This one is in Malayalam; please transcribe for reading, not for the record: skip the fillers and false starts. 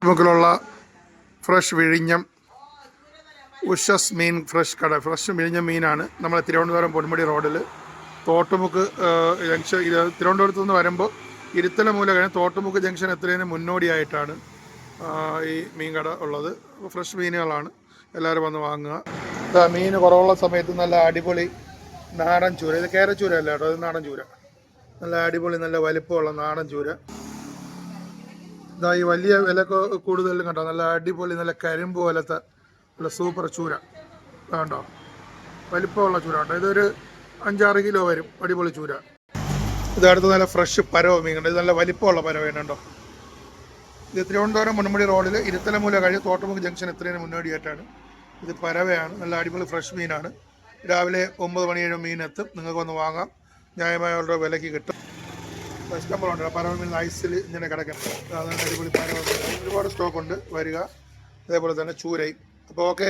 നമുക്കുള്ള ഫ്രഷ് വിഴിഞ്ഞം ഉഷസ് മീൻ ഫ്രഷ് കട. ഫ്രഷ് വിഴിഞ്ഞം മീനാണ്. നമ്മൾ തിരുവനന്തപുരം പൊന്മുടി റോഡിൽ തോട്ടുമുക്ക് ജംഗ്ഷൻ. തിരുവനന്തപുരത്ത് നിന്ന് വരുമ്പോൾ ഇരുത്തലമൂല കഴിഞ്ഞ് തോട്ടുമുക്ക് ജംഗ്ഷൻ എത്തുന്നതിന് മുന്നോടിയായിട്ടാണ് ഈ മീൻ കട ഉള്ളത്. ഫ്രഷ് മീനുകളാണ്, എല്ലാവരും വന്ന് വാങ്ങുക. മീൻ കുറവുള്ള സമയത്ത് നല്ല അടിപൊളി നാടൻ ചൂര. ഇത് കേരച്ചൂര അല്ല കേട്ടോ, ഇത് നാടൻ ചൂര. നല്ല അടിപൊളി നല്ല വലിപ്പമുള്ള നാടൻ ചൂര. ഈ വലിയ വില കൂടുതലും കണ്ടോ, നല്ല അടിപൊളി നല്ല കരിമ്പ് പോലത്തെ നല്ല സൂപ്പർ ചൂര കണ്ടോ, വലിപ്പമുള്ള ചൂര കേട്ടോ. ഇതൊരു 5-6 കിലോ വരും, അടിപൊളി ചൂര. ഇതടുത്ത് നല്ല ഫ്രഷ് പരവ മീൻ കണ്ടോ, ഇത് നല്ല വലിപ്പമുള്ള പരവേന ഉണ്ടോ. ഇത് തിരുവനന്തപുരം പൊന്മുടി റോഡിൽ ഇരുത്തലമൂല കഴിഞ്ഞ് തോട്ടുമുക്ക് ജംഗ്ഷൻ എത്തുന്നതിന് മുന്നോടിയായിട്ടാണ്. ഇത് പരവയാണ്, നല്ല അടിപൊളി ഫ്രഷ് മീനാണ്. രാവിലെ 9 മണി മീൻ എത്തും. നിങ്ങൾക്ക് വന്ന് വാങ്ങാം, ന്യായമായ വിലയ്ക്ക് കിട്ടും. ഇഷ്ടംപോലെ പരവ മീൻ ഐസിൽ ഇങ്ങനെ കിടക്കണം. അതാണ് അടിപൊളി പരവ മീൻ. ഒരുപാട് സ്റ്റോക്കുണ്ട്, വരിക. അതേപോലെ തന്നെ ചൂരയും. അപ്പോൾ ഓക്കെ.